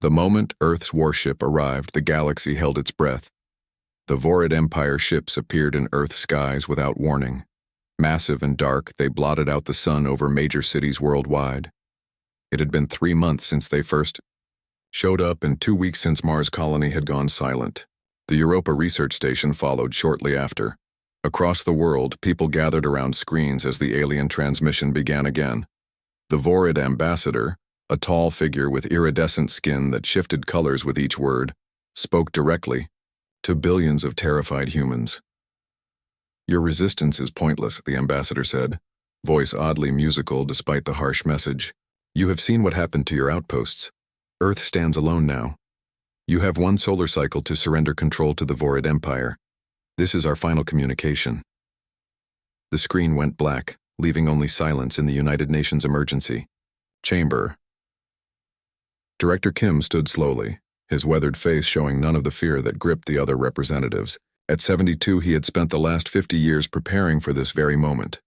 The moment Earth's warship arrived, the galaxy held its breath. The Vorid Empire ships appeared in Earth's skies without warning. Massive and dark, they blotted out the sun over major cities worldwide. It had been 3 months since they first showed up and 2 weeks since Mars' colony had gone silent. The Europa research station followed shortly after. Across the world, people gathered around screens as the alien transmission began again. The Vorid ambassador, a tall figure with iridescent skin that shifted colors with each word, spoke directly to billions of terrified humans. "Your resistance is pointless," the ambassador said, voice oddly musical despite the harsh message. "You have seen what happened to your outposts. Earth stands alone now. You have 1 solar cycle to surrender control to the Vorid Empire. This is our final communication." The screen went black, leaving only silence in the United Nations emergency chamber. Director Kim stood slowly, his weathered face showing none of the fear that gripped the other representatives. At 72, he had spent the last 50 years preparing for this very moment.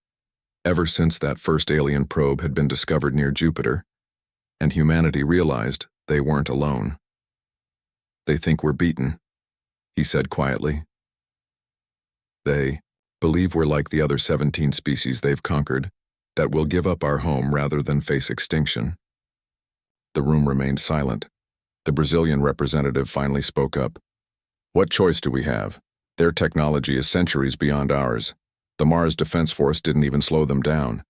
Ever since that first alien probe had been discovered near Jupiter, and humanity realized they weren't alone. "They think we're beaten," he said quietly. "They believe we're like the other 17 species they've conquered, that we'll give up our home rather than face extinction." The room remained silent. The Brazilian representative finally spoke up. "What choice do we have? Their technology is centuries beyond ours. The Mars Defense Force didn't even slow them down."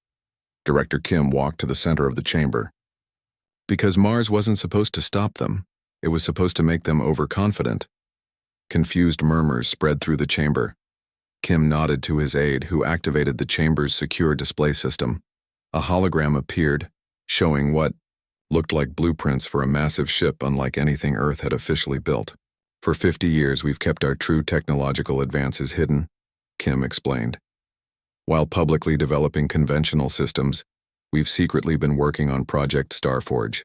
Director Kim walked to the center of the chamber. "Because Mars wasn't supposed to stop them. It was supposed to make them overconfident." Confused murmurs spread through the chamber. Kim nodded to his aide, who activated the chamber's secure display system. A hologram appeared, showing what looked like blueprints for a massive ship unlike anything Earth had officially built. "For 50 years we've kept our true technological advances hidden," Kim explained. "While publicly developing conventional systems, we've secretly been working on Project Starforge."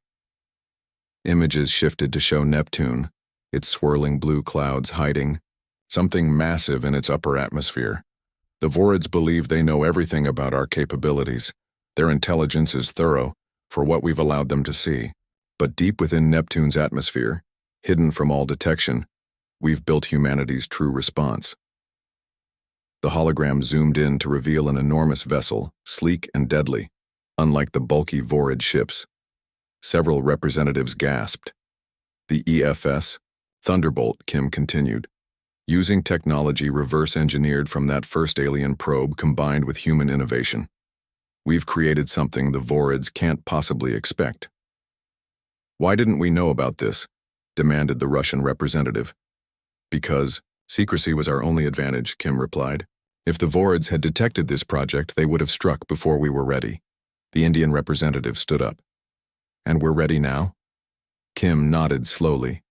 Images shifted to show Neptune, its swirling blue clouds hiding something massive in its upper atmosphere. "The Vorids believe they know everything about our capabilities. Their intelligence is thorough for what we've allowed them to see. But deep within Neptune's atmosphere, hidden from all detection, we've built humanity's true response." The hologram zoomed in to reveal an enormous vessel, sleek and deadly, unlike the bulky Vorid ships. Several representatives gasped. "The EFS, Thunderbolt," Kim continued, "using technology reverse-engineered from that first alien probe combined with human innovation. We've created something the Vorids can't possibly expect." "Why didn't we know about this?" demanded the Russian representative. "Because secrecy was our only advantage," Kim replied. "If the Vorids had detected this project, they would have struck before we were ready." The Indian representative stood up. "And we're ready now?" Kim nodded slowly.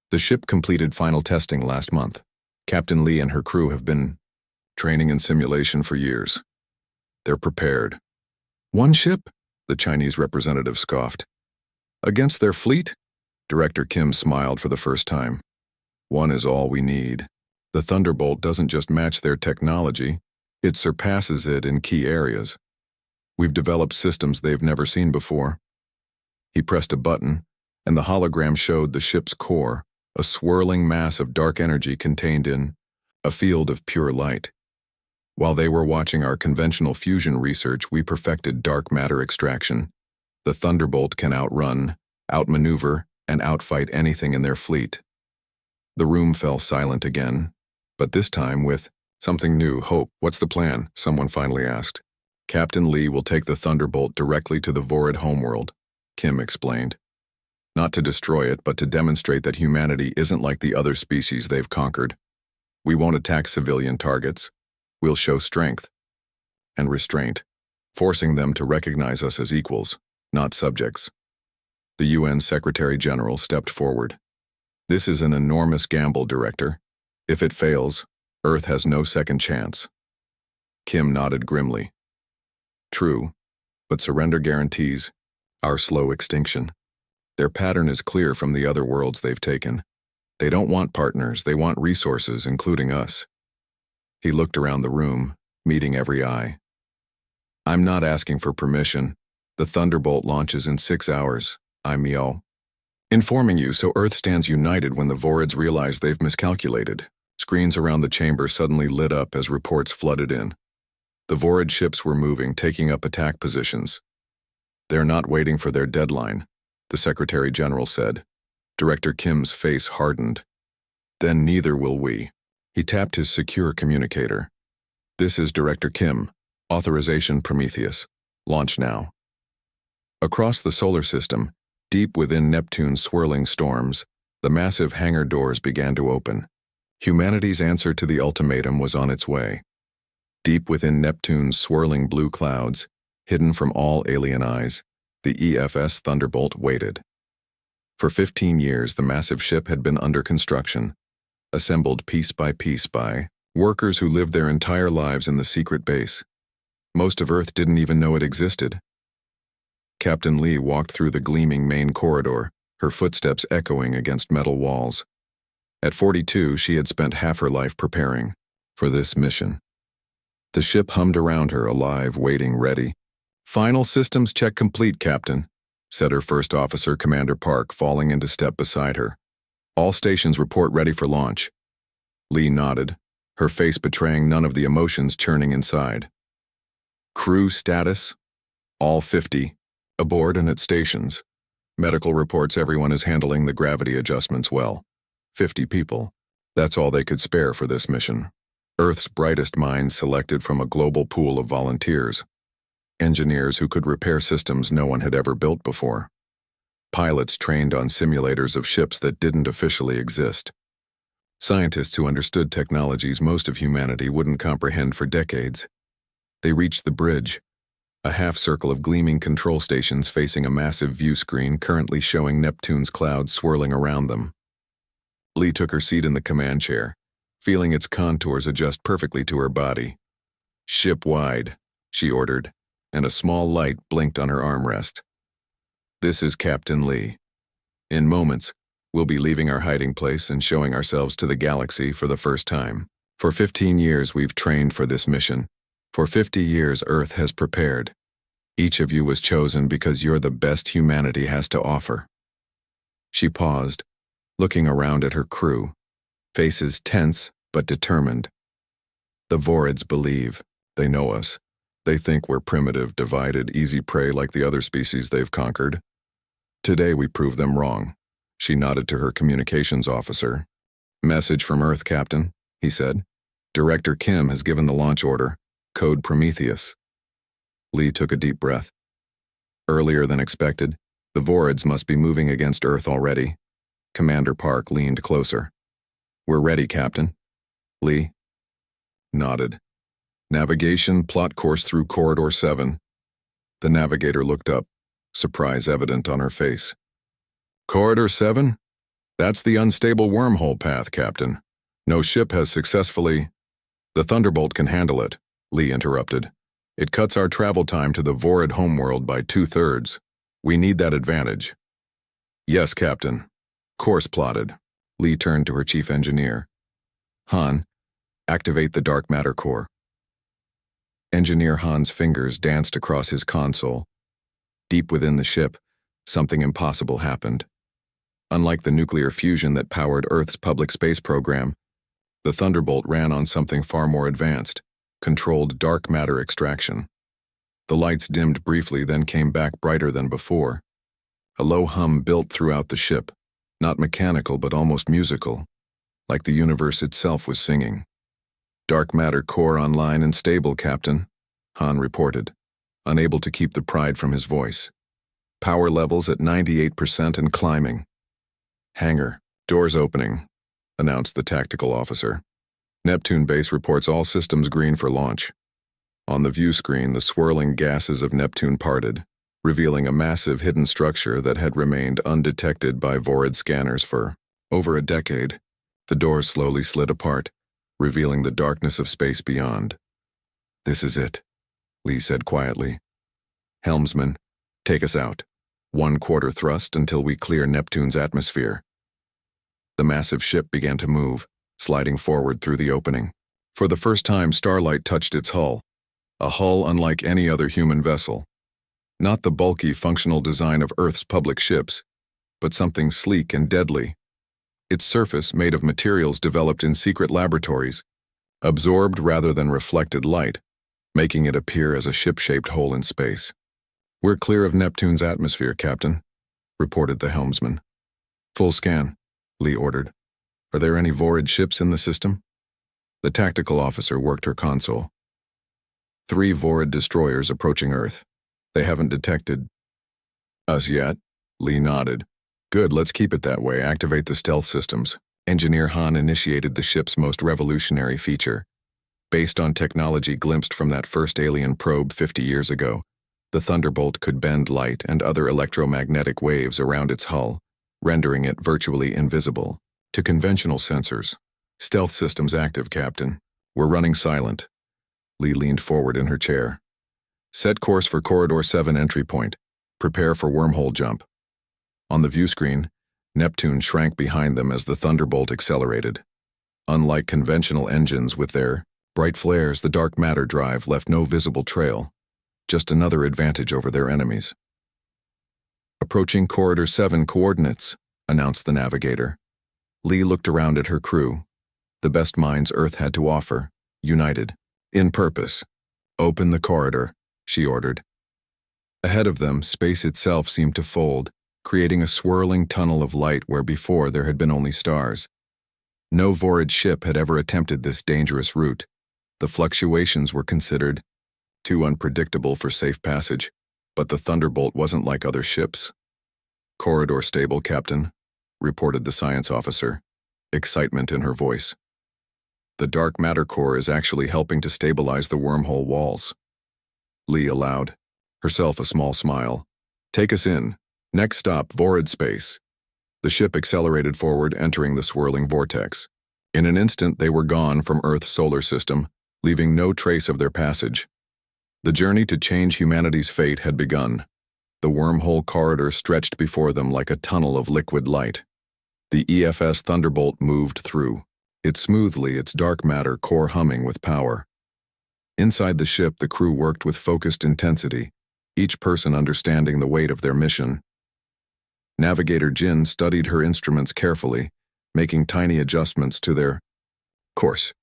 "The ship completed final testing last month. Captain Lee and her crew have been training in simulation for years. They're prepared." "1 ship?" the Chinese representative scoffed. "Against their fleet?" Director Kim smiled for the first time. "1 is all we need. The Thunderbolt doesn't just match their technology, it surpasses it in key areas. We've developed systems they've never seen before." He pressed a button, and the hologram showed the ship's core, a swirling mass of dark energy contained in a field of pure light. "While they were watching our conventional fusion research, we perfected dark matter extraction. The Thunderbolt can outrun, outmaneuver, and outfight anything in their fleet." The room fell silent again, but this time with something new. "Hope, what's the plan?" someone finally asked. "Captain Lee will take the Thunderbolt directly to the Vorid homeworld," Kim explained. "Not to destroy it, but to demonstrate that humanity isn't like the other species they've conquered. We won't attack civilian targets. We'll show strength and restraint, forcing them to recognize us as equals, not subjects." The UN Secretary General stepped forward. "This is an enormous gamble, Director. If it fails, Earth has no second chance." Kim nodded grimly. "True, but surrender guarantees our slow extinction. Their pattern is clear from the other worlds they've taken. They don't want partners, they want resources, including us." He looked around the room, meeting every eye. "I'm not asking for permission. The Thunderbolt launches in 6 hours. I'm Yo." Informing you so Earth stands united when the Vorids realize they've miscalculated. Screens around the chamber suddenly lit up as reports flooded in. The Vorid ships were moving, taking up attack positions. "They're not waiting for their deadline," the Secretary General said. Director Kim's face hardened. "Then neither will we." He tapped his secure communicator. "This is Director Kim. Authorization Prometheus. Launch now." Across the solar system, deep within Neptune's swirling storms, the massive hangar doors began to open. Humanity's answer to the ultimatum was on its way. Deep within Neptune's swirling blue clouds, hidden from all alien eyes, the EFS Thunderbolt waited. For 15 years, the massive ship had been under construction, assembled piece by workers who lived their entire lives in the secret base. Most of Earth didn't even know it existed. Captain Lee walked through the gleaming main corridor, her footsteps echoing against metal walls. At 42, she had spent half her life preparing for this mission. The ship hummed around her, alive, waiting, ready. "Final systems check complete, Captain," said her first officer, Commander Park, falling into step beside her. "All stations report ready for launch." Lee nodded, her face betraying none of the emotions churning inside. "Crew status? All 50. Aboard and at stations. Medical reports everyone is handling the gravity adjustments well. 50 people. That's all they could spare for this mission. Earth's brightest minds selected from a global pool of volunteers. Engineers who could repair systems no one had ever built before. Pilots trained on simulators of ships that didn't officially exist. Scientists who understood technologies most of humanity wouldn't comprehend for decades. They reached the bridge, a half-circle of gleaming control stations facing a massive view screen currently showing Neptune's clouds swirling around them. Lee took her seat in the command chair, feeling its contours adjust perfectly to her body. "Ship wide," she ordered, and a small light blinked on her armrest. "This is Captain Lee. In moments, we'll be leaving our hiding place and showing ourselves to the galaxy for the first time. For 15 years we've trained for this mission. For 50 years Earth has prepared. Each of you was chosen because you're the best humanity has to offer." She paused, looking around at her crew, faces tense but determined. "The Vorids believe. They know us. They think we're primitive, divided, easy prey like the other species they've conquered. Today we prove them wrong." She nodded to her communications officer. "Message from Earth, Captain," he said. "Director Kim has given the launch order. Code Prometheus." Lee took a deep breath. Earlier than expected, the Vorids must be moving against Earth already. Commander Park leaned closer. "We're ready, Captain." Lee nodded. "Navigation, plot course through Corridor 7. The navigator looked up, surprise evident on her face. "Corridor 7? That's the unstable wormhole path, Captain. No ship has successfully—" "The Thunderbolt can handle it," Lee interrupted. "It cuts our travel time to the Vorid homeworld by 2/3. We need that advantage." "Yes, Captain." Course plotted. Lee turned to her chief engineer. "Han, activate the dark matter core." Engineer Han's fingers danced across his console. Deep within the ship, something impossible happened. Unlike the nuclear fusion that powered Earth's public space program, the Thunderbolt ran on something far more advanced, controlled dark matter extraction. The lights dimmed briefly, then came back brighter than before. A low hum built throughout the ship, not mechanical but almost musical, like the universe itself was singing. "Dark matter core online and stable, Captain," Han reported, unable to keep the pride from his voice. "Power levels at 98% and climbing." "Hangar, doors opening," announced the tactical officer. "Neptune base reports all systems green for launch." On the view screen, the swirling gases of Neptune parted, revealing a massive hidden structure that had remained undetected by Vorid scanners for over a decade. The doors slowly slid apart, revealing the darkness of space beyond. "This is it," Lee said quietly. "Helmsman, take us out. 1/4 thrust until we clear Neptune's atmosphere." The massive ship began to move, sliding forward through the opening. For the first time, starlight touched its hull, a hull unlike any other human vessel. Not the bulky, functional design of Earth's public ships, but something sleek and deadly. Its surface, made of materials developed in secret laboratories, absorbed rather than reflected light, making it appear as a ship-shaped hole in space. "We're clear of Neptune's atmosphere, Captain," reported the helmsman. "Full scan," Lee ordered. "Are there any Vorid ships in the system?" The tactical officer worked her console. 3 Vorid destroyers approaching Earth. They haven't detected us yet." Lee nodded. "Good, let's keep it that way. Activate the stealth systems." Engineer Han initiated the ship's most revolutionary feature. Based on technology glimpsed from that first alien probe 50 years ago, the Thunderbolt could bend light and other electromagnetic waves around its hull, rendering it virtually invisible to conventional sensors. "Stealth systems active, Captain. We're running silent." Lee leaned forward in her chair. "Set course for Corridor 7 entry point. Prepare for wormhole jump." On the view screen, Neptune shrank behind them as the Thunderbolt accelerated. Unlike conventional engines with their bright flares, the dark matter drive left no visible trail, just another advantage over their enemies. "Approaching Corridor 7 coordinates," announced the navigator. Lee looked around at her crew, the best minds Earth had to offer, united in purpose. "Open the corridor," she ordered. Ahead of them, space itself seemed to fold, creating a swirling tunnel of light where before there had been only stars. No Vorid ship had ever attempted this dangerous route. The fluctuations were considered too unpredictable for safe passage, but the Thunderbolt wasn't like other ships. "Corridor stable, Captain," reported the science officer, excitement in her voice. "The dark matter core is actually helping to stabilize the wormhole walls." Lee allowed herself a small smile. "Take us in. Next stop, Vorid space." The ship accelerated forward, entering the swirling vortex. In an instant, they were gone from Earth's solar system, leaving no trace of their passage. The journey to change humanity's fate had begun. The wormhole corridor stretched before them like a tunnel of liquid light. The EFS Thunderbolt moved through, it smoothly, its dark matter core humming with power. Inside the ship, the crew worked with focused intensity, each person understanding the weight of their mission. Navigator Jin studied her instruments carefully, making tiny adjustments to their course.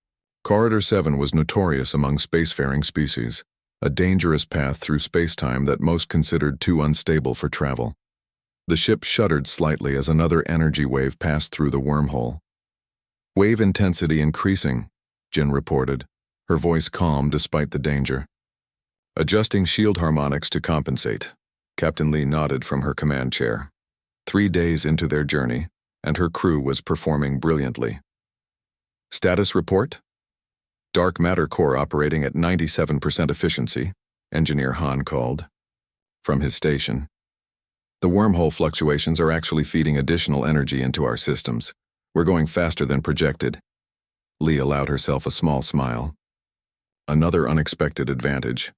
Corridor 7 was notorious among spacefaring species, a dangerous path through spacetime that most considered too unstable for travel. The ship shuddered slightly as another energy wave passed through the wormhole. "Wave intensity increasing," Jin reported, her voice calm despite the danger. "Adjusting shield harmonics to compensate." Captain Lee nodded from her command chair. 3 days into their journey, and her crew was performing brilliantly. "Status report?" "Dark matter core operating at 97% efficiency," Engineer Han called from his station. "The wormhole fluctuations are actually feeding additional energy into our systems. We're going faster than projected." Lee allowed herself a small smile. Another unexpected advantage.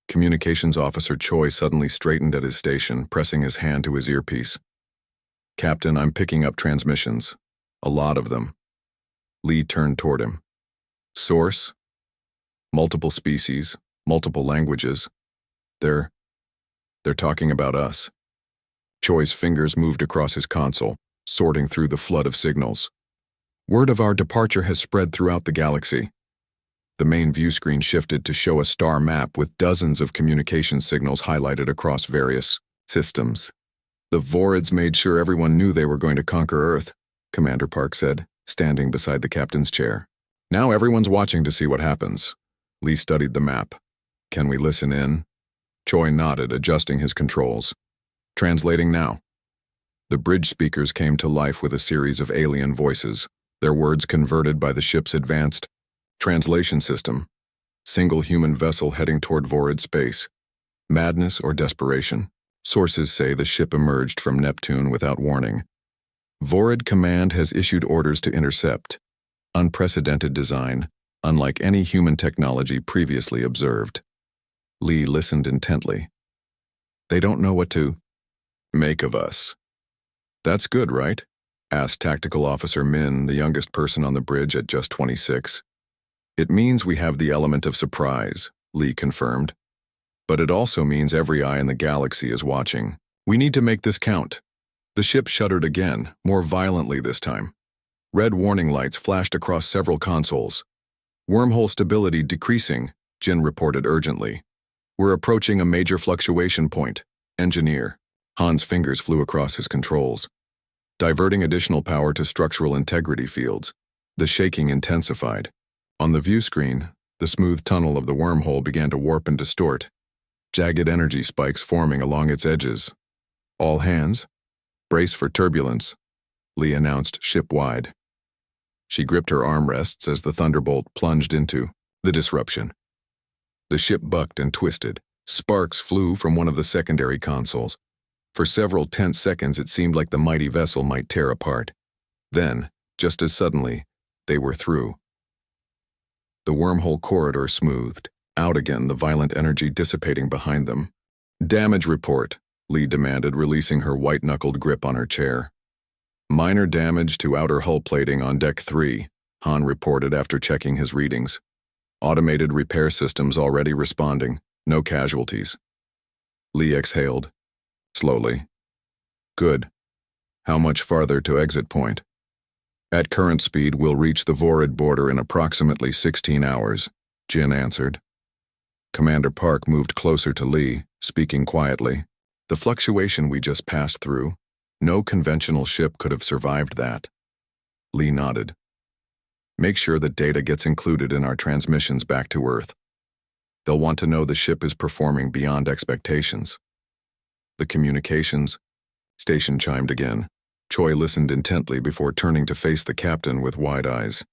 Communications Officer Choi suddenly straightened at his station, pressing his hand to his earpiece. "Captain, I'm picking up transmissions. A lot of them." Lee turned toward him. "Source? Multiple species, multiple languages. They're talking about us." Choi's fingers moved across his console, sorting through the flood of signals. "Word of our departure has spread throughout the galaxy." The main view screen shifted to show a star map with dozens of communication signals highlighted across various systems. "The Vorids made sure everyone knew they were going to conquer Earth," Commander Park said, standing beside the captain's chair. "Now everyone's watching to see what happens." Lee studied the map. "Can we listen in?" Choi nodded, adjusting his controls. "Translating now." The bridge speakers came to life with a series of alien voices, their words converted by the ship's advanced translation system. "Single human vessel heading toward Vorid space. Madness or desperation. Sources say the ship emerged from Neptune without warning. Vorid Command has issued orders to intercept. Unprecedented design, unlike any human technology previously observed." Lee listened intently. "They don't know what to make of us." "That's good, right?" asked Tactical Officer Min, the youngest person on the bridge at just 26. "It means we have the element of surprise," Lee confirmed. "But it also means every eye in the galaxy is watching. We need to make this count." The ship shuddered again, more violently this time. Red warning lights flashed across several consoles. Wormhole stability decreasing, Jin reported urgently. We're approaching a major fluctuation point. Engineer. Han's fingers flew across his controls. Diverting additional power to structural integrity fields. The shaking intensified. On the view screen, the smooth tunnel of the wormhole began to warp and distort. Jagged energy spikes forming along its edges. All hands, brace for turbulence, Lee announced ship-wide. She gripped her armrests as the thunderbolt plunged into the disruption. The ship bucked and twisted. Sparks flew from one of the secondary consoles. For several tense seconds it seemed like the mighty vessel might tear apart. Then, just as suddenly, they were through. The wormhole corridor smoothed. Out again, the violent energy dissipating behind them. Damage report, Lee demanded, releasing her white-knuckled grip on her chair. Minor damage to outer hull plating on Deck 3, Han reported after checking his readings. Automated repair systems already responding. No casualties. Lee exhaled. Slowly. Good. How much farther to exit point? At current speed, we'll reach the Vorid border in approximately 16 hours, Jin answered. Commander Park moved closer to Lee, speaking quietly. The fluctuation we just passed through, no conventional ship could have survived that. Lee nodded. Make sure that data gets included in our transmissions back to Earth. They'll want to know the ship is performing beyond expectations. The communications station chimed again. Choi listened intently before turning to face the captain with wide eyes.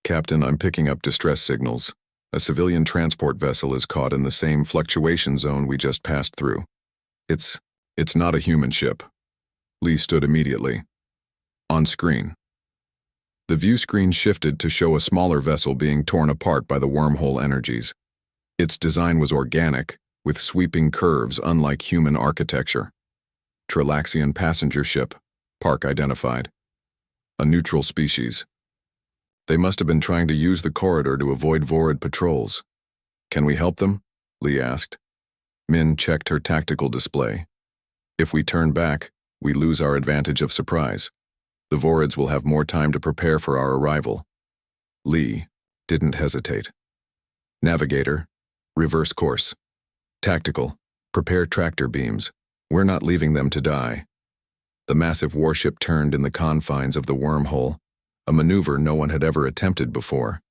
Captain, I'm picking up distress signals. A civilian transport vessel is caught in the same fluctuation zone we just passed through. It's not a human ship. Lee stood immediately. On screen. The view screen shifted to show a smaller vessel being torn apart by the wormhole energies. Its design was organic, with sweeping curves unlike human architecture. Trilaxian passenger ship, Park identified. A neutral species. They must have been trying to use the corridor to avoid Vorid patrols. Can we help them? Lee asked. Min checked her tactical display. If we turn back, we lose our advantage of surprise. The Vorids will have more time to prepare for our arrival. Lee didn't hesitate. Navigator, reverse course. Tactical, prepare tractor beams. We're not leaving them to die. The massive warship turned in the confines of the wormhole, a maneuver no one had ever attempted before.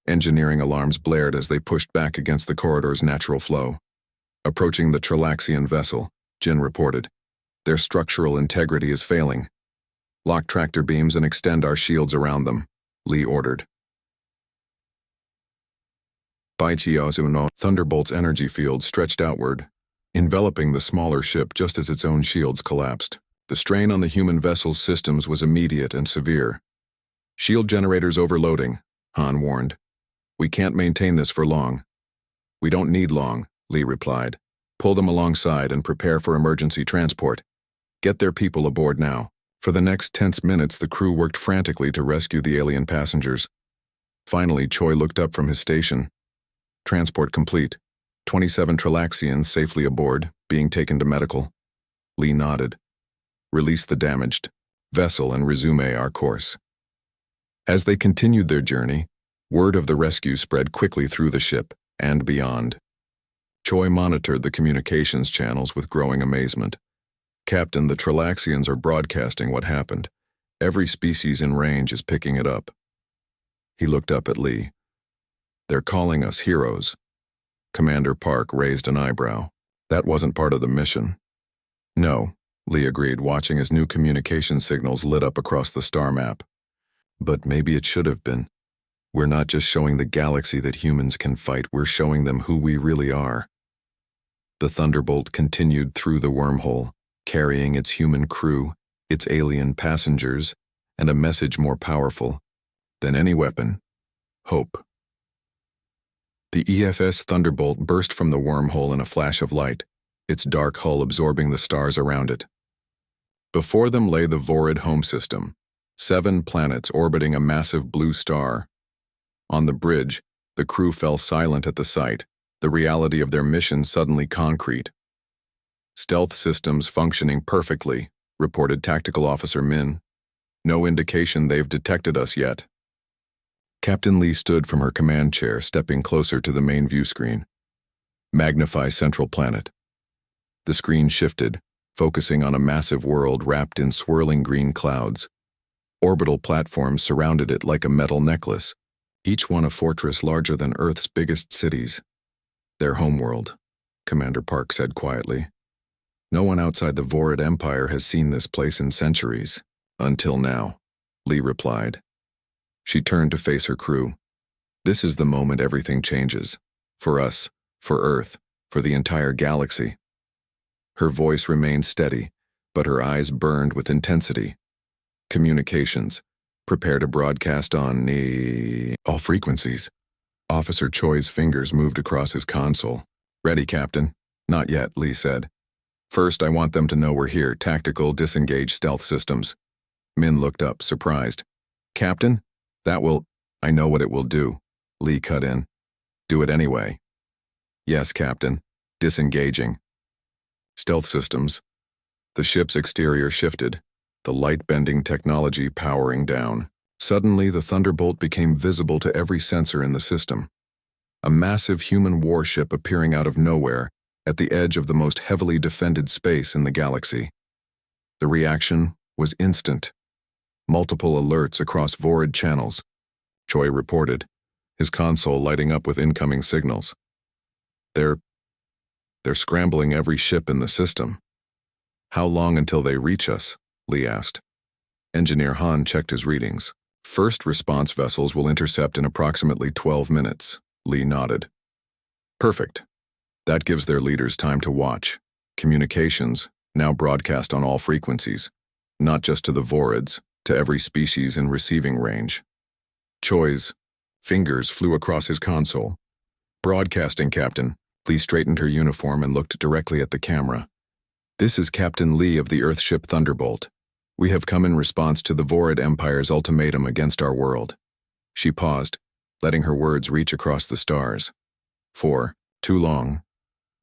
Engineering alarms blared as they pushed back against the corridor's natural flow. Approaching the Trilaxian vessel, Jin reported. Their structural integrity is failing. Lock tractor beams and extend our shields around them, Lee ordered. Baichiazuno, Thunderbolt's energy field stretched outward, enveloping the smaller ship just as its own shields collapsed. The strain on the human vessel's systems was immediate and severe. Shield generators overloading, Han warned. We can't maintain this for long. We don't need long, Lee replied. Pull them alongside and prepare for emergency transport. Get their people aboard now. For the next tense minutes, the crew worked frantically to rescue the alien passengers. Finally, Choi looked up from his station. Transport complete. 27 Trilaxians safely aboard, being taken to medical. Lee nodded. Release the damaged vessel and resume our course. As they continued their journey, word of the rescue spread quickly through the ship and beyond. Choi monitored the communications channels with growing amazement. Captain, the Trilaxians are broadcasting what happened. Every species in range is picking it up. He looked up at Lee. They're calling us heroes. Commander Park raised an eyebrow. That wasn't part of the mission. No, Lee agreed, watching as new communication signals lit up across the star map. But maybe it should have been. We're not just showing the galaxy that humans can fight, we're showing them who we really are. The Thunderbolt continued through the wormhole, carrying its human crew, its alien passengers, and a message more powerful than any weapon: hope. The EFS Thunderbolt burst from the wormhole in a flash of light, its dark hull absorbing the stars around it. Before them lay the Vorid home system, 7 planets orbiting a massive blue star. On the bridge, the crew fell silent at the sight, the reality of their mission suddenly concrete. Stealth systems functioning perfectly, reported Tactical Officer Min. "No indication they've detected us yet." Captain Lee stood from her command chair, stepping closer to the main view screen. "Magnify Central Planet." The screen shifted, focusing on a massive world wrapped in swirling green clouds. Orbital platforms surrounded it like a metal necklace, each one a fortress larger than Earth's biggest cities. "Their homeworld," Commander Park said quietly. "No one outside the Vorid Empire has seen this place in centuries. Until now," Lee replied. She turned to face her crew. "This is the moment everything changes. For us, for Earth, for the entire galaxy." Her voice remained steady, but her eyes burned with intensity. "Communications. Prepare to broadcast on all frequencies." Officer Choi's fingers moved across his console. "Ready, Captain." "Not yet," Lee said. "First, I want them to know we're here. Tactical disengage stealth systems." Min looked up, surprised. "Captain? I know what it will do," Lee cut in. "Do it anyway." "Yes, Captain. Disengaging." Stealth systems. The ship's exterior shifted, the light-bending technology powering down. Suddenly, the Thunderbolt became visible to every sensor in the system. A massive human warship appearing out of nowhere at the edge of the most heavily defended space in the galaxy. The reaction was instant. Multiple alerts across Vorid channels. Choi reported, his console lighting up with incoming signals. They're scrambling every ship in the system." "How long until they reach us?" Lee asked. Engineer Han checked his readings. "First response vessels will intercept in approximately 12 minutes, Lee nodded. "Perfect. That gives their leaders time to watch. Communications, now broadcast on all frequencies, not just to the Vorids, to every species in receiving range." Choi's fingers flew across his console. "Broadcasting, Captain." Lee straightened her uniform and looked directly at the camera. "This is Captain Lee of the Earthship Thunderbolt. We have come in response to the Vorid Empire's ultimatum against our world." She paused, letting her words reach across the stars. "For too long,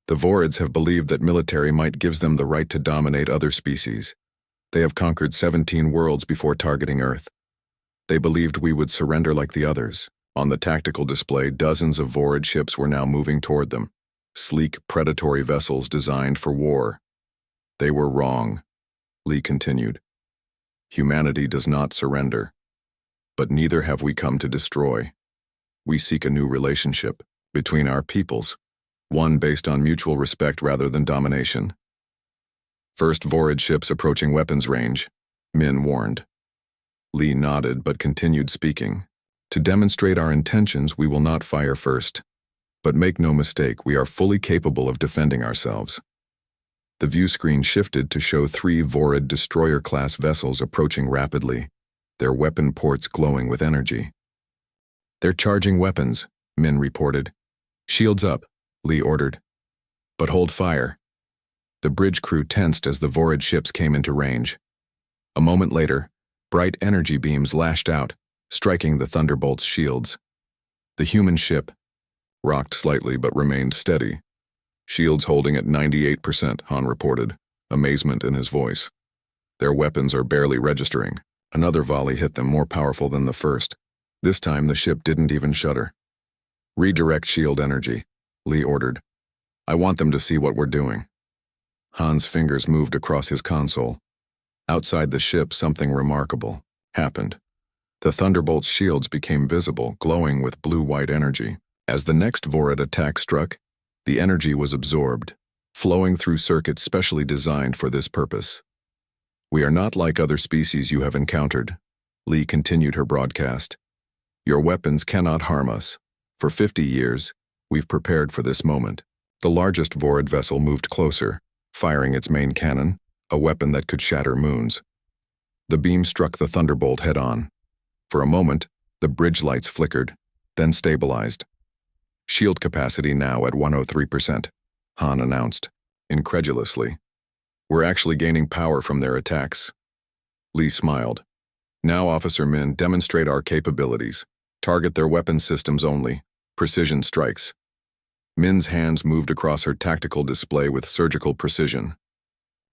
the Vorids have believed that military might gives them the right to dominate other species. They have conquered 17 worlds before targeting Earth. They believed we would surrender like the others." On the tactical display, dozens of Vorid ships were now moving toward them. Sleek, predatory vessels designed for war. "They were wrong," Lee continued. "Humanity does not surrender. But neither have we come to destroy. We seek a new relationship between our peoples, one based on mutual respect rather than domination." "First Vorid ships approaching weapons range," Min warned. Lee nodded but continued speaking. "To demonstrate our intentions, we will not fire first. But make no mistake, we are fully capable of defending ourselves." The view screen shifted to show 3 Vorid destroyer-class vessels approaching rapidly, their weapon ports glowing with energy. "They're charging weapons," Min reported. "Shields up," Lee ordered. "But hold fire." The bridge crew tensed as the Vorid ships came into range. A moment later, bright energy beams lashed out, striking the Thunderbolt's shields. The human ship rocked slightly but remained steady. "Shields holding at 98%, Han reported, amazement in his voice. "Their weapons are barely registering." Another volley hit them, more powerful than the first. This time the ship didn't even shudder. "Redirect shield energy," Lee ordered. "I want them to see what we're doing." Han's fingers moved across his console. Outside the ship, something remarkable happened. The Thunderbolt's shields became visible, glowing with blue-white energy. As the next Vorid attack struck, the energy was absorbed, flowing through circuits specially designed for this purpose. "We are not like other species you have encountered," Lee continued her broadcast. "Your weapons cannot harm us. For 50 years, we've prepared for this moment." The largest Vorid vessel moved closer, firing its main cannon, a weapon that could shatter moons. The beam struck the Thunderbolt head-on. For a moment, the bridge lights flickered, then stabilized. "Shield capacity now at 103%, Han announced, incredulously. "We're actually gaining power from their attacks." Lee smiled. "Now, Officer Min, demonstrate our capabilities. Target their weapon systems only. Precision strikes." Min's hands moved across her tactical display with surgical precision.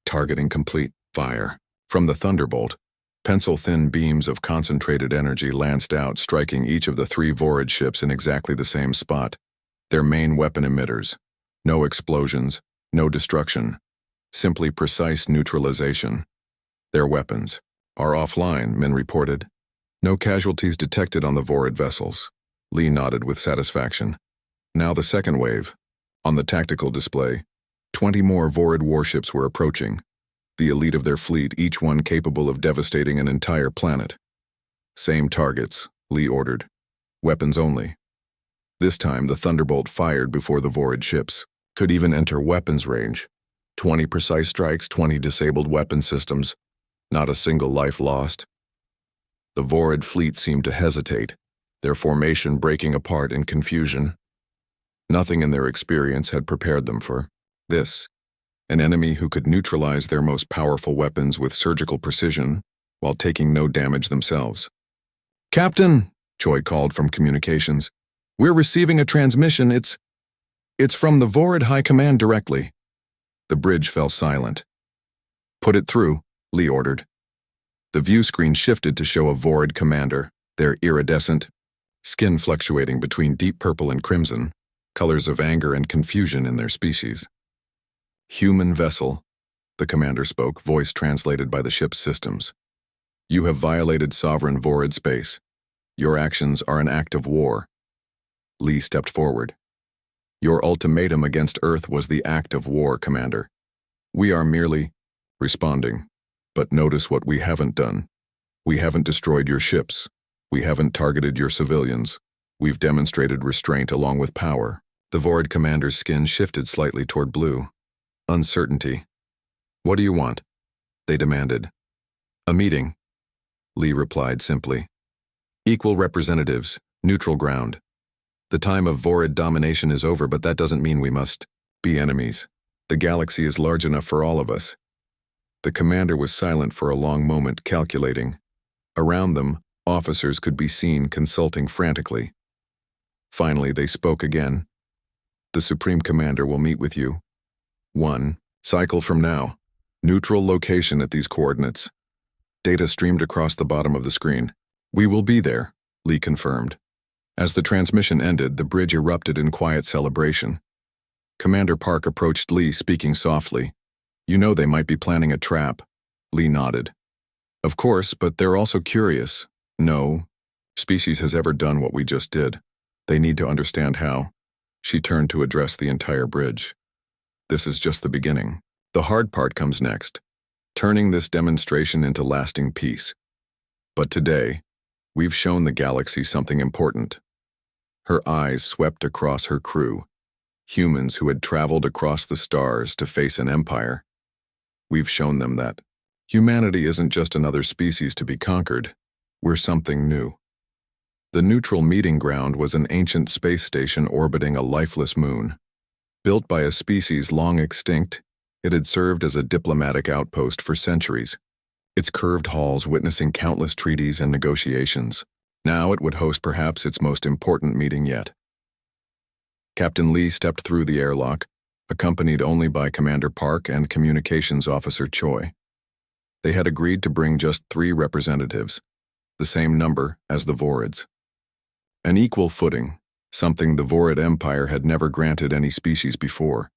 "Targeting complete. Fire." From the thunderbolt, pencil-thin beams of concentrated energy lanced out, striking each of the 3 Vorid ships in exactly the same spot, their main weapon emitters. No explosions, no destruction, simply precise neutralization. Their weapons are offline, Min reported. No casualties detected on the Vorid vessels. Lee nodded with satisfaction. Now the second wave. On the tactical display, 20 more Vorid warships were approaching, the elite of their fleet, each one capable of devastating an entire planet. Same targets, Lee ordered. Weapons only. This time, the Thunderbolt fired before the Vorid ships could even enter weapons range. 20 precise strikes, 20 disabled weapon systems. Not a single life lost. The Vorid fleet seemed to hesitate, their formation breaking apart in confusion. Nothing in their experience had prepared them for this. An enemy who could neutralize their most powerful weapons with surgical precision while taking no damage themselves. "Captain," Choi called from communications, "we're receiving a transmission. It's from the Vorid High Command directly." The bridge fell silent. "Put it through," Lee ordered. The view screen shifted to show a Vorid commander, their iridescent skin fluctuating between deep purple and crimson, colors of anger and confusion in their species. "Human vessel," the commander spoke, voice translated by the ship's systems. "You have violated sovereign Vorid space. Your actions are an act of war." Lee stepped forward. "Your ultimatum against Earth was the act of war, Commander. We are merely responding. But notice what we haven't done. We haven't destroyed your ships. We haven't targeted your civilians. We've demonstrated restraint along with power." The Vorid commander's skin shifted slightly toward blue. Uncertainty. "What do you want?" they demanded. "A meeting," Lee replied simply. "Equal representatives, neutral ground. The time of Vorid domination is over, but that doesn't mean we must be enemies. The galaxy is large enough for all of us." The commander was silent for a long moment, calculating. Around them, officers could be seen consulting frantically. Finally, they spoke again. "The Supreme Commander will meet with you. 1 cycle from now. Neutral location at these coordinates." Data streamed across the bottom of the screen. "We will be there," Lee confirmed. As the transmission ended, the bridge erupted in quiet celebration. Commander Park approached Lee, speaking softly. "You know they might be planning a trap." Lee nodded. "Of course, but they're also curious. No species has ever done what we just did. They need to understand how." She turned to address the entire bridge. "This is just the beginning. The hard part comes next, turning this demonstration into lasting peace. But today, we've shown the galaxy something important." Her eyes swept across her crew, humans who had traveled across the stars to face an empire. "We've shown them that humanity isn't just another species to be conquered. We're something new." The neutral meeting ground was an ancient space station orbiting a lifeless moon. Built by a species long extinct, it had served as a diplomatic outpost for centuries, its curved halls witnessing countless treaties and negotiations. Now it would host perhaps its most important meeting yet. Captain Lee stepped through the airlock, accompanied only by Commander Park and Communications Officer Choi. They had agreed to bring just 3 representatives, the same number as the Vorids. An equal footing, something the Vorid Empire had never granted any species before.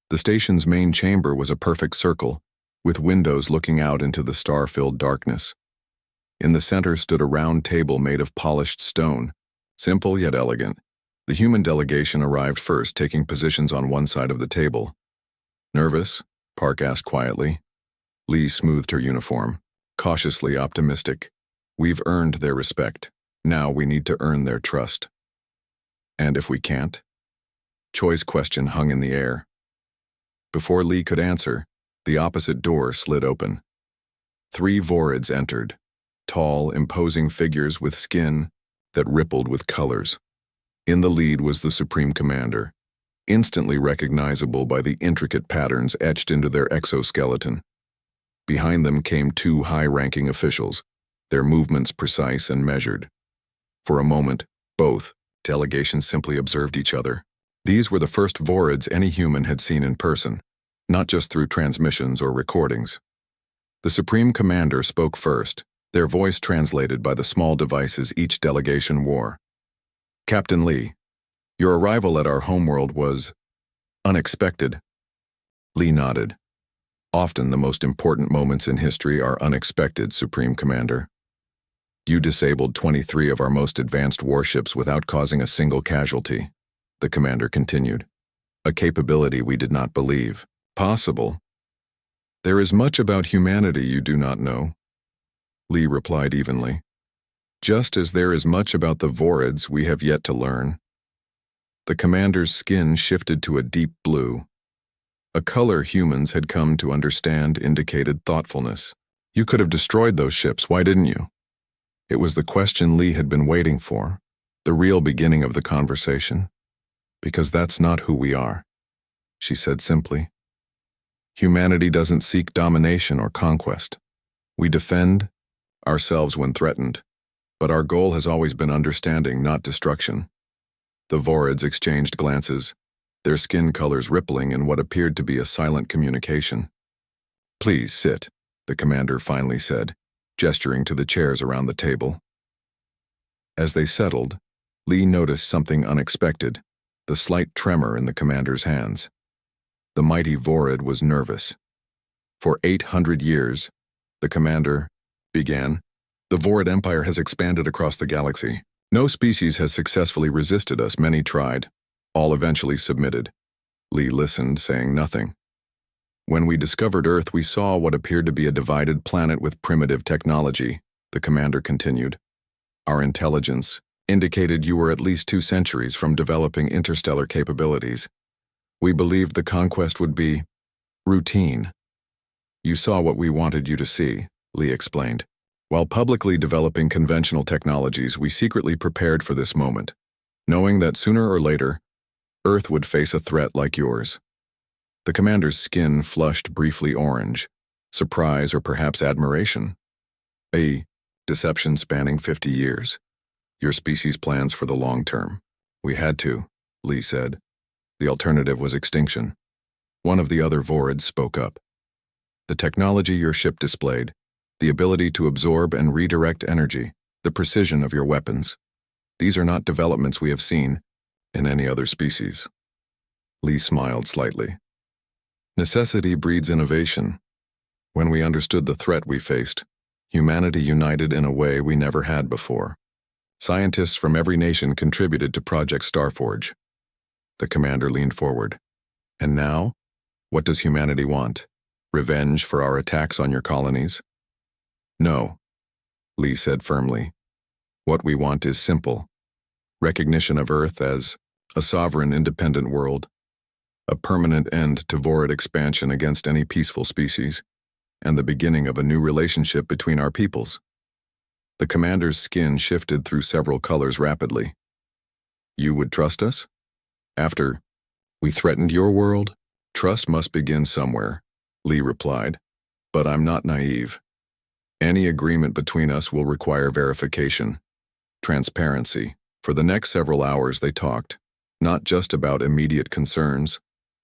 The station's main chamber was a perfect circle, with windows looking out into the star-filled darkness. In the center stood a round table made of polished stone, simple yet elegant. The human delegation arrived first, taking positions on one side of the table. "Nervous?" Park asked quietly. Lee smoothed her uniform, cautiously optimistic. "We've earned their respect. Now we need to earn their trust." "And if we can't?" Choi's question hung in the air. Before Lee could answer, the opposite door slid open. 3 Vorids entered, tall, imposing figures with skin that rippled with colors. In the lead was the Supreme Commander, instantly recognizable by the intricate patterns etched into their exoskeleton. Behind them came 2 high-ranking officials, their movements precise and measured. For a moment, both delegations simply observed each other. These were the first Vorids any human had seen in person, not just through transmissions or recordings. The Supreme Commander spoke first, their voice translated by the small devices each delegation wore. Captain Lee, your arrival at our homeworld was unexpected. Lee nodded. Often the most important moments in history are unexpected, Supreme Commander. You disabled 23 of our most advanced warships without causing a single casualty, the commander continued. A capability we did not believe possible. There is much about humanity you do not know, Lee replied evenly. Just as there is much about the Vorids we have yet to learn. The commander's skin shifted to a deep blue. A color humans had come to understand indicated thoughtfulness. You could have destroyed those ships, why didn't you? It was the question Lee had been waiting for, the real beginning of the conversation. Because that's not who we are, she said simply. Humanity doesn't seek domination or conquest. We defend ourselves when threatened, but our goal has always been understanding, not destruction. The Vorids exchanged glances, their skin colors rippling in what appeared to be a silent communication. Please sit, the commander finally said, gesturing to the chairs around the table. As they settled, Lee noticed something unexpected, the slight tremor in the commander's hands. The mighty Vorid was nervous. For 800 years, the commander began, the Vorid Empire has expanded across the galaxy. No species has successfully resisted us, many tried. All eventually submitted. Lee listened, saying nothing. When we discovered Earth, we saw what appeared to be a divided planet with primitive technology, the commander continued. Our intelligence indicated you were at least 2 centuries from developing interstellar capabilities. We believed the conquest would be routine. You saw what we wanted you to see, Lee explained. While publicly developing conventional technologies, we secretly prepared for this moment, knowing that sooner or later, Earth would face a threat like yours. The commander's skin flushed briefly orange, surprise or perhaps admiration. A deception spanning 50 years. Your species plans for the long term. We had to, Lee said. The alternative was extinction. One of the other Vorids spoke up. The technology your ship displayed, the ability to absorb and redirect energy, the precision of your weapons. These are not developments we have seen in any other species. Lee smiled slightly. Necessity breeds innovation. When we understood the threat we faced, humanity united in a way we never had before. Scientists from every nation contributed to Project Starforge. The commander leaned forward. And now, what does humanity want? Revenge for our attacks on your colonies? No, Lee said firmly. What we want is simple. Recognition of Earth as a sovereign, independent world, a permanent end to Vorid expansion against any peaceful species, and the beginning of a new relationship between our peoples. The commander's skin shifted through several colors rapidly. You would trust us? After we threatened your world, trust must begin somewhere, Lee replied. But I'm not naive. Any agreement between us will require verification, transparency. For the next several hours they talked, not just about immediate concerns,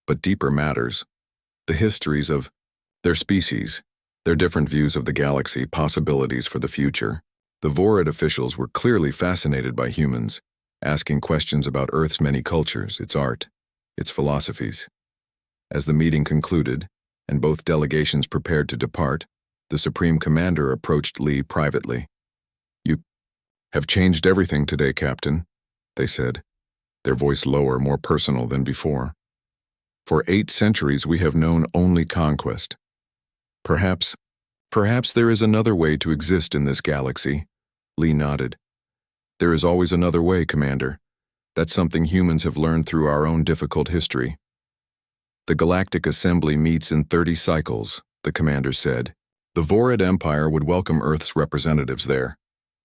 but deeper matters. The histories of their species, their different views of the galaxy, possibilities for the future. The Vorid officials were clearly fascinated by humans, asking questions about Earth's many cultures, its art, its philosophies. As the meeting concluded, and both delegations prepared to depart, the Supreme Commander approached Lee privately. You have changed everything today, Captain, they said, their voice lower, more personal than before. For 8 centuries we have known only conquest. Perhaps there is another way to exist in this galaxy, Lee nodded. There is always another way, Commander. That's something humans have learned through our own difficult history. The Galactic Assembly meets in 30 cycles, the commander said. The Vorid Empire would welcome Earth's representatives there,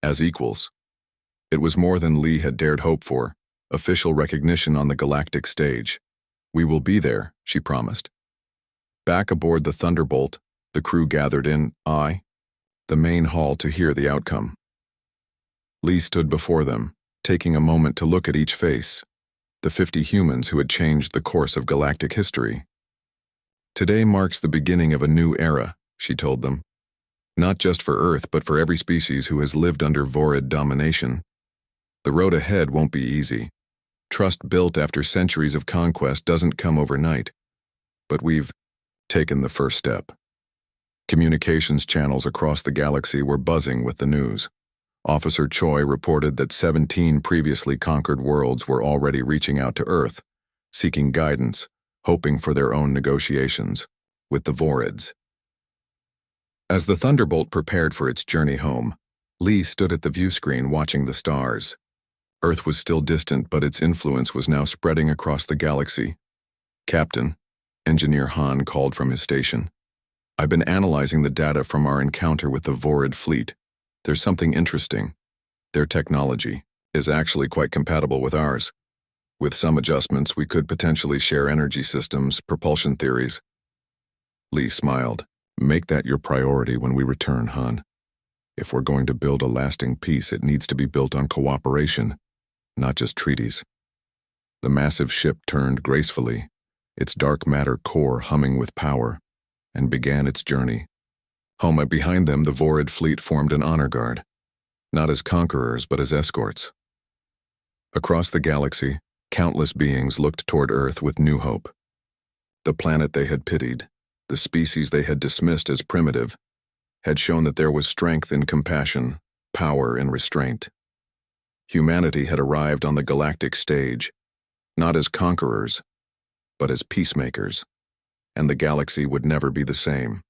as equals. It was more than Lee had dared hope for, official recognition on the galactic stage. We will be there, she promised. Back aboard the Thunderbolt, the crew gathered in the main hall to hear the outcome. Lee stood before them, taking a moment to look at each face, the 50 humans who had changed the course of galactic history. Today marks the beginning of a new era, she told them, Not just for Earth, but for every species who has lived under Vorid domination. The road ahead won't be easy. Trust built after centuries of conquest doesn't come overnight. But we've taken the first step. Communications channels across the galaxy were buzzing with the news. Officer Choi reported that 17 previously conquered worlds were already reaching out to Earth, seeking guidance, hoping for their own negotiations with the Vorids. As the Thunderbolt prepared for its journey home, Lee stood at the viewscreen watching the stars. Earth was still distant, but its influence was now spreading across the galaxy. "Captain," Engineer Han called from his station. "I've been analyzing the data from our encounter with the Vorid fleet. There's something interesting. Their technology is actually quite compatible with ours. With some adjustments, we could potentially share energy systems, propulsion theories." Lee smiled. "Make that your priority when we return, Han. If we're going to build a lasting peace, it needs to be built on cooperation, not just treaties." The massive ship turned gracefully, its dark matter core humming with power, and began its journey. Home behind them, the Vorid fleet formed an honor guard, not as conquerors but as escorts. Across the galaxy, countless beings looked toward Earth with new hope. The planet they had pitied, the species they had dismissed as primitive, had shown that there was strength in compassion, power in restraint. Humanity had arrived on the galactic stage, not as conquerors, but as peacemakers, and the galaxy would never be the same.